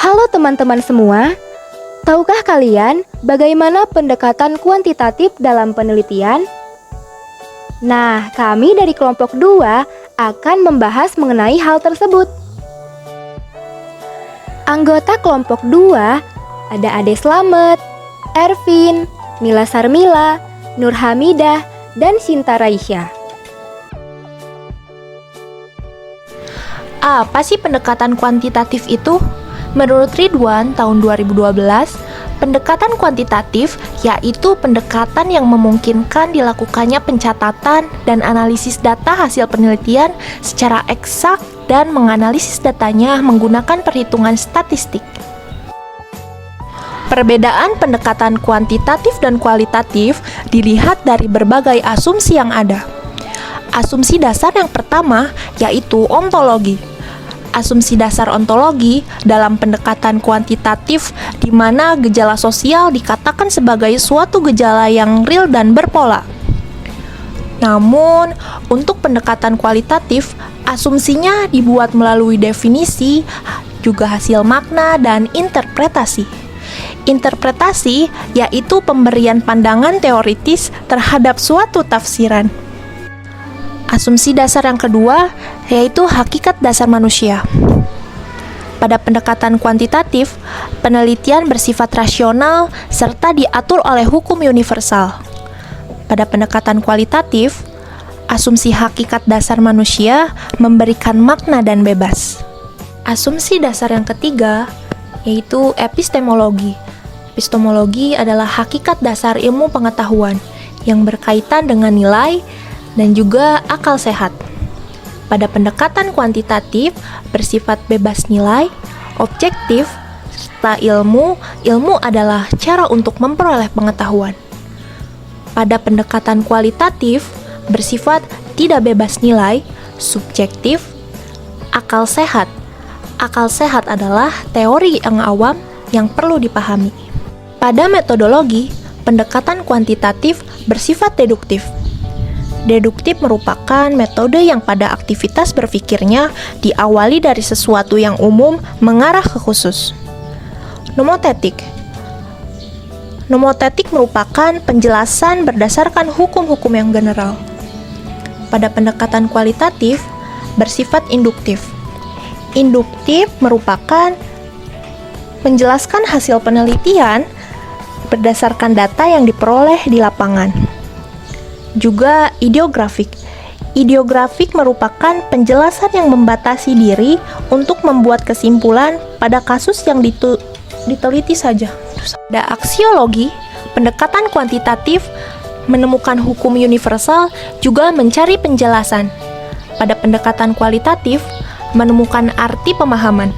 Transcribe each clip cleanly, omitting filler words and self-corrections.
Halo teman-teman semua, tahukah kalian bagaimana pendekatan kuantitatif dalam penelitian? Nah, kami dari kelompok 2 akan membahas mengenai hal tersebut. Anggota kelompok 2 ada Ade Slamet, Ervin, Mila Sarmila, Nur Hamidah, dan Sinta Raisya. Apa sih pendekatan kuantitatif itu? Menurut Ridwan, tahun 2012, pendekatan kuantitatif yaitu pendekatan yang memungkinkan dilakukannya pencatatan dan analisis data hasil penelitian secara eksak dan menganalisis datanya menggunakan perhitungan statistik. Perbedaan pendekatan kuantitatif dan kualitatif dilihat dari berbagai asumsi yang ada. Asumsi dasar yang pertama yaitu ontologi. Asumsi dasar ontologi dalam pendekatan kuantitatif di mana gejala sosial dikatakan sebagai suatu gejala yang real dan berpola. Namun, untuk pendekatan kualitatif, asumsinya dibuat melalui definisi, juga hasil makna dan interpretasi. Interpretasi yaitu pemberian pandangan teoritis terhadap suatu tafsiran. Asumsi dasar yang kedua yaitu hakikat dasar manusia. Pada pendekatan kuantitatif, penelitian bersifat rasional serta diatur oleh hukum universal. Pada pendekatan kualitatif, asumsi hakikat dasar manusia memberikan makna dan bebas. Asumsi dasar yang ketiga yaitu epistemologi. Epistemologi adalah hakikat dasar ilmu pengetahuan yang berkaitan dengan nilai dan juga akal sehat. Pada pendekatan kuantitatif bersifat bebas nilai, objektif, serta ilmu adalah cara untuk memperoleh pengetahuan. Pada pendekatan kualitatif bersifat tidak bebas nilai, subjektif, akal sehat. Akal sehat adalah teori yang awam yang perlu dipahami. Pada metodologi, pendekatan kuantitatif bersifat deduktif. Deduktif merupakan metode yang pada aktivitas berpikirnya diawali dari sesuatu yang umum mengarah ke khusus. Nomotetik. Nomotetik merupakan penjelasan berdasarkan hukum-hukum yang general. Pada pendekatan kualitatif bersifat induktif. Induktif merupakan menjelaskan hasil penelitian berdasarkan data yang diperoleh di lapangan. Juga ideografik. Ideografik merupakan penjelasan yang membatasi diri untuk membuat kesimpulan pada kasus yang diteliti saja. Pada aksiologi, pendekatan kuantitatif menemukan hukum universal juga mencari penjelasan. Pada pendekatan kualitatif, menemukan arti pemahaman.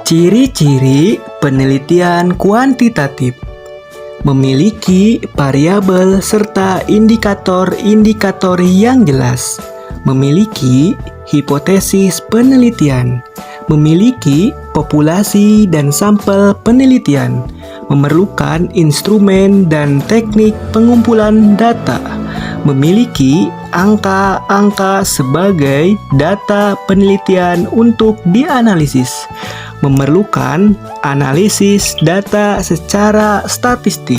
Ciri-ciri penelitian kuantitatif: memiliki variabel serta indikator-indikator yang jelas, memiliki hipotesis penelitian, memiliki populasi dan sampel penelitian, memerlukan instrumen dan teknik pengumpulan data, memiliki angka-angka sebagai data penelitian untuk dianalisis, memerlukan analisis data secara statistik.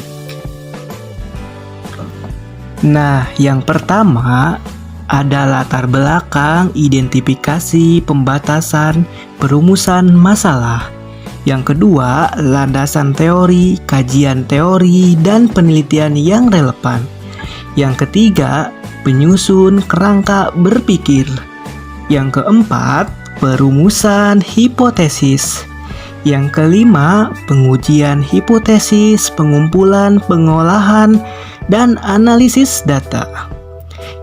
Nah, yang pertama ada latar belakang, identifikasi, pembatasan, perumusan masalah. Yang kedua, landasan teori, kajian teori, dan penelitian yang relevan. Yang ketiga, penyusun kerangka berpikir. Yang keempat, perumusan hipotesis. Yang kelima, pengujian hipotesis, pengumpulan, pengolahan, dan analisis data.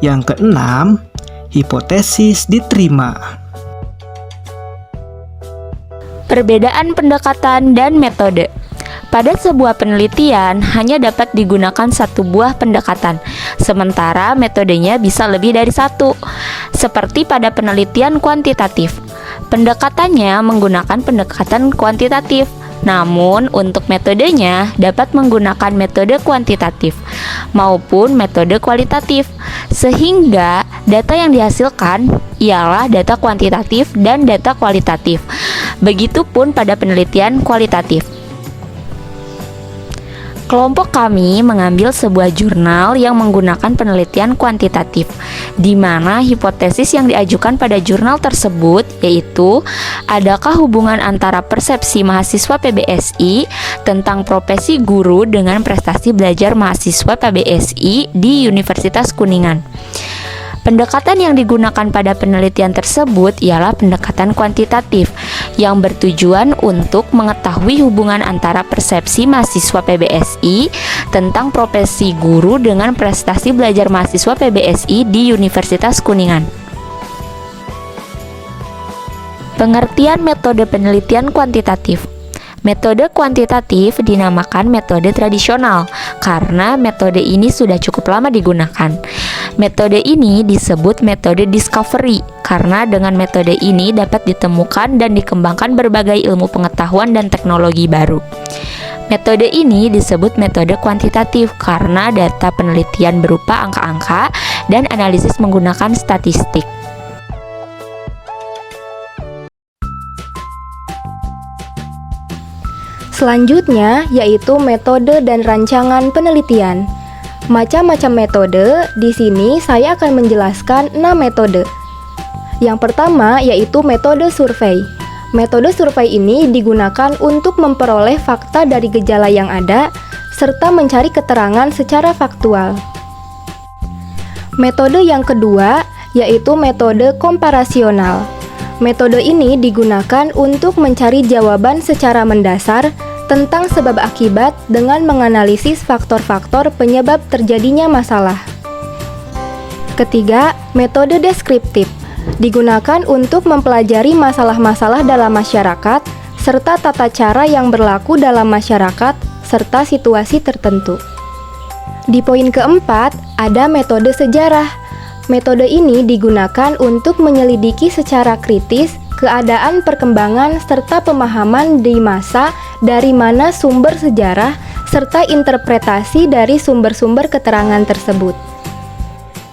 Yang keenam, hipotesis diterima. Perbedaan pendekatan dan metode. Pada sebuah penelitian hanya dapat digunakan satu buah pendekatan, sementara metodenya bisa lebih dari satu. Seperti pada penelitian kuantitatif, pendekatannya menggunakan pendekatan kuantitatif, Namun, untuk metodenya dapat menggunakan metode kuantitatif maupun metode kualitatif, sehingga data yang dihasilkan ialah data kuantitatif dan data kualitatif. Begitupun pada penelitian kualitatif. Kelompok kami mengambil sebuah jurnal yang menggunakan penelitian kuantitatif, di mana hipotesis yang diajukan pada jurnal tersebut yaitu adakah hubungan antara persepsi mahasiswa PBSI tentang profesi guru dengan prestasi belajar mahasiswa PBSI di Universitas Kuningan. Pendekatan yang digunakan pada penelitian tersebut ialah pendekatan kuantitatif yang bertujuan untuk mengetahui hubungan antara persepsi mahasiswa PBSI tentang profesi guru dengan prestasi belajar mahasiswa PBSI di Universitas Kuningan. Pengertian metode penelitian kuantitatif. Metode kuantitatif dinamakan metode tradisional karena metode ini sudah cukup lama digunakan. Metode ini disebut metode discovery karena dengan metode ini dapat ditemukan dan dikembangkan berbagai ilmu pengetahuan dan teknologi baru. Metode ini disebut metode kuantitatif karena data penelitian berupa angka-angka dan analisis menggunakan statistik. Selanjutnya yaitu metode dan rancangan penelitian. Macam-macam metode, di sini saya akan menjelaskan 6 metode. Yang pertama yaitu metode survei. Metode survei ini digunakan untuk memperoleh fakta dari gejala yang ada serta mencari keterangan secara faktual. Metode yang kedua yaitu metode komparasional. Metode ini digunakan untuk mencari jawaban secara mendasar tentang sebab akibat dengan menganalisis faktor-faktor penyebab terjadinya masalah. Ketiga, metode deskriptif digunakan untuk mempelajari masalah-masalah dalam masyarakat serta tata cara yang berlaku dalam masyarakat serta situasi tertentu. Di poin keempat, ada metode sejarah. Metode ini digunakan untuk menyelidiki secara kritis keadaan perkembangan serta pemahaman di masa dari mana sumber sejarah serta interpretasi dari sumber-sumber keterangan tersebut.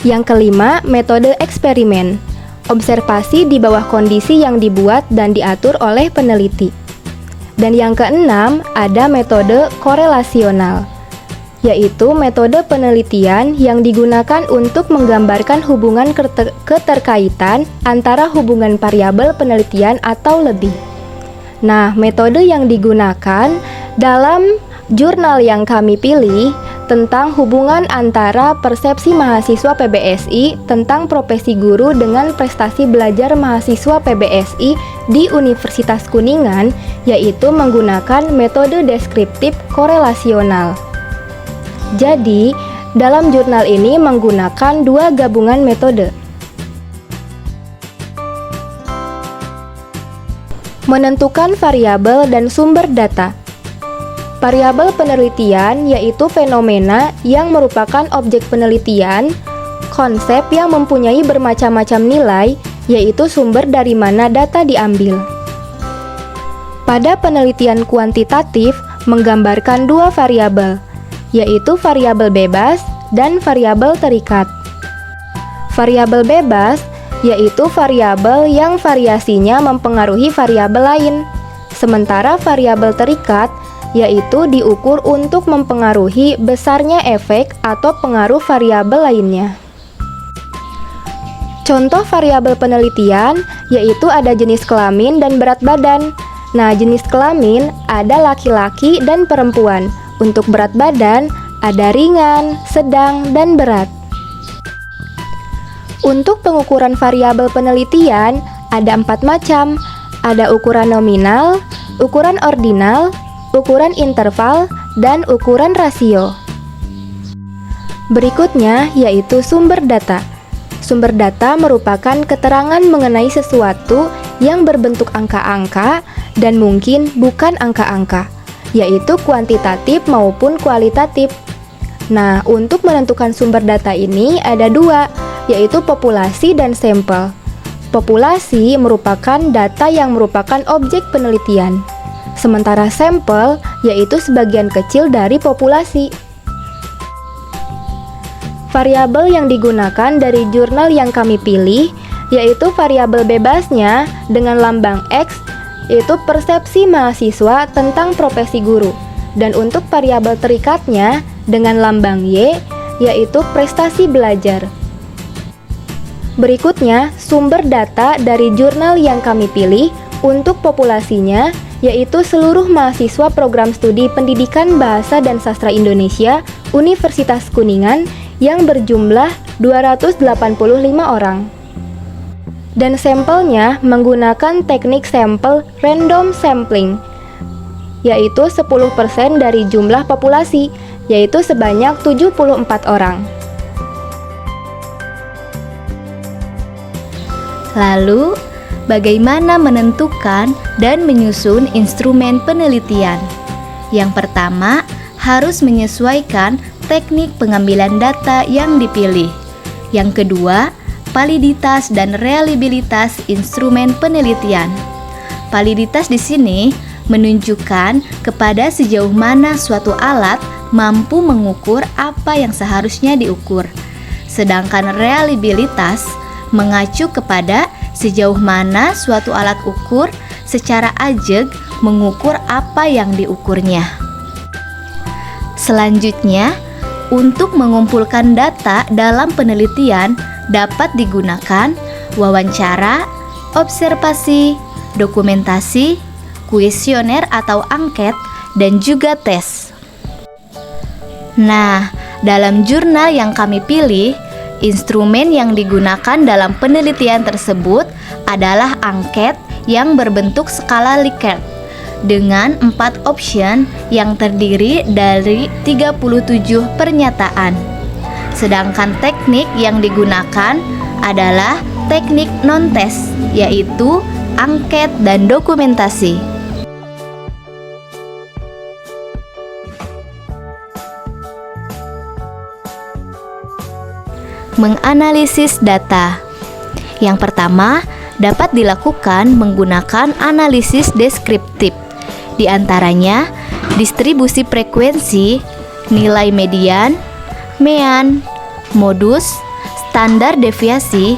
Yang kelima, metode eksperimen. Observasi di bawah kondisi yang dibuat dan diatur oleh peneliti. Dan yang keenam, ada metode korelasional, yaitu metode penelitian yang digunakan untuk menggambarkan hubungan keterkaitan antara hubungan variabel penelitian atau lebih. Nah, metode yang digunakan dalam jurnal yang kami pilih tentang hubungan antara persepsi mahasiswa PBSI tentang profesi guru dengan prestasi belajar mahasiswa PBSI di Universitas Kuningan, yaitu menggunakan metode deskriptif korelasional. Jadi, dalam jurnal ini menggunakan 2 gabungan metode. Menentukan variabel dan sumber data. Variabel penelitian yaitu fenomena yang merupakan objek penelitian, konsep yang mempunyai bermacam-macam nilai, yaitu sumber dari mana data diambil. Pada penelitian kuantitatif menggambarkan 2 variabel, yaitu variabel bebas dan variabel terikat. Variabel bebas yaitu variabel yang variasinya mempengaruhi variabel lain, sementara variabel terikat yaitu diukur untuk mempengaruhi besarnya efek atau pengaruh variabel lainnya. Contoh variabel penelitian yaitu ada jenis kelamin dan berat badan. Nah, jenis kelamin ada laki-laki dan perempuan. Untuk berat badan ada ringan, sedang, dan berat. Untuk pengukuran variabel penelitian ada 4 macam. Ada ukuran nominal, ukuran ordinal, ukuran interval, dan ukuran rasio. Berikutnya yaitu sumber data. Sumber data merupakan keterangan mengenai sesuatu yang berbentuk angka-angka dan mungkin bukan angka-angka, yaitu kuantitatif maupun kualitatif. Nah, untuk menentukan sumber data ini ada 2, yaitu populasi dan sampel. Populasi merupakan data yang merupakan objek penelitian, sementara sampel yaitu sebagian kecil dari populasi. Variabel yang digunakan dari jurnal yang kami pilih yaitu variabel bebasnya dengan lambang X, yaitu persepsi mahasiswa tentang profesi guru, dan untuk variabel terikatnya dengan lambang Y, yaitu prestasi belajar. Berikutnya, sumber data dari jurnal yang kami pilih untuk populasinya, yaitu seluruh mahasiswa program studi Pendidikan Bahasa dan Sastra Indonesia Universitas Kuningan yang berjumlah 285 orang. Dan sampelnya menggunakan teknik sampel random sampling, yaitu 10% dari jumlah populasi, yaitu sebanyak 74 orang. Lalu, bagaimana menentukan dan menyusun instrumen penelitian? Yang pertama, harus menyesuaikan teknik pengambilan data yang dipilih. Yang kedua, validitas dan reliabilitas instrumen penelitian. Validitas di sini menunjukkan kepada sejauh mana suatu alat mampu mengukur apa yang seharusnya diukur. Sedangkan reliabilitas mengacu kepada sejauh mana suatu alat ukur secara ajeg mengukur apa yang diukurnya. Selanjutnya, untuk mengumpulkan data dalam penelitian dapat digunakan wawancara, observasi, dokumentasi, kuesioner atau angket, dan juga tes. Nah, dalam jurnal yang kami pilih, instrumen yang digunakan dalam penelitian tersebut adalah angket yang berbentuk skala Likert dengan 4 option yang terdiri dari 37 pernyataan. Sedangkan teknik yang digunakan adalah teknik non-tes, yaitu angket dan dokumentasi. Menganalisis data. Yang pertama, dapat dilakukan menggunakan analisis deskriptif. Di antaranya, distribusi frekuensi, nilai median, mean, modus, standar deviasi,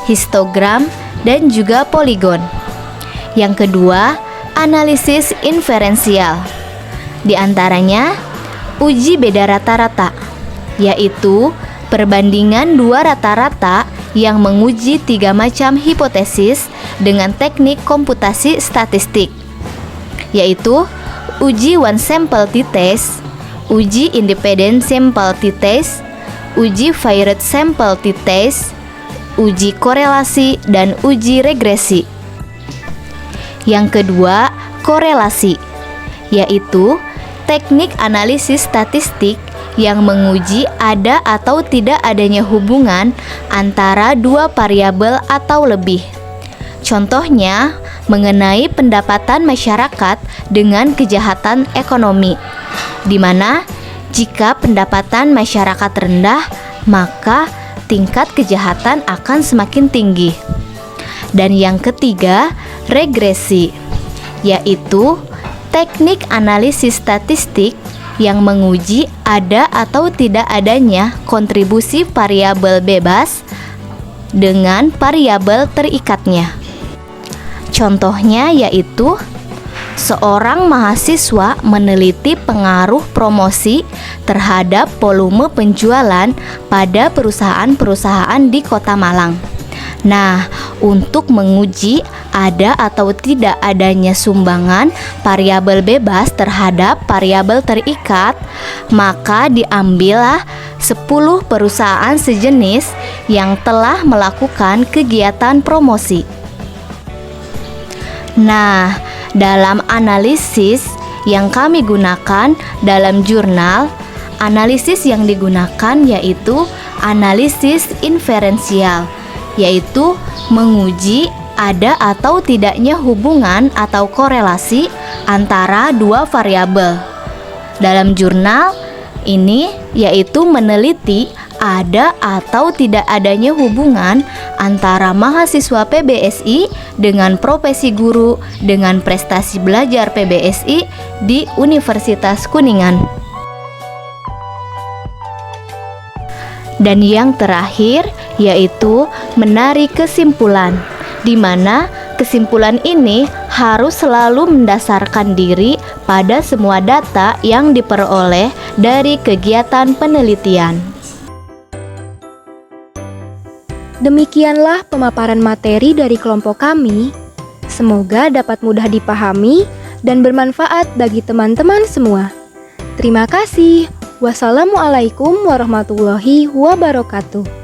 histogram, dan juga poligon. Yang kedua, analisis inferensial. Di antaranya, uji beda rata-rata, yaitu perbandingan dua rata-rata yang menguji 3 macam hipotesis dengan teknik komputasi statistik, yaitu uji one sample t-test, uji independent sample t-test, uji varied sample t-test, uji korelasi, dan uji regresi. Yang kedua, korelasi, yaitu teknik analisis statistik yang menguji ada atau tidak adanya hubungan antara dua variabel atau lebih. Contohnya, mengenai pendapatan masyarakat dengan kejahatan ekonomi, di mana jika pendapatan masyarakat rendah, maka tingkat kejahatan akan semakin tinggi. Dan yang ketiga, regresi, yaitu teknik analisis statistik yang menguji ada atau tidak adanya kontribusi variabel bebas dengan variabel terikatnya. Contohnya yaitu seorang mahasiswa meneliti pengaruh promosi terhadap volume penjualan pada perusahaan-perusahaan di Kota Malang. Nah, untuk menguji ada atau tidak adanya sumbangan variabel bebas terhadap variabel terikat, maka diambillah 10 perusahaan sejenis yang telah melakukan kegiatan promosi. Nah, dalam analisis yang kami gunakan dalam jurnal, analisis yang digunakan yaitu analisis inferensial, yaitu menguji ada atau tidaknya hubungan atau korelasi antara dua variabel. Dalam jurnal ini yaitu meneliti ada atau tidak adanya hubungan antara mahasiswa PBSI dengan profesi guru, dengan prestasi belajar PBSI di Universitas Kuningan. Dan yang terakhir yaitu menarik kesimpulan, di mana kesimpulan ini harus selalu mendasarkan diri pada semua data yang diperoleh dari kegiatan penelitian. Demikianlah pemaparan materi dari kelompok kami. Semoga dapat mudah dipahami dan bermanfaat bagi teman-teman semua. Terima kasih. Wassalamualaikum warahmatullahi wabarakatuh.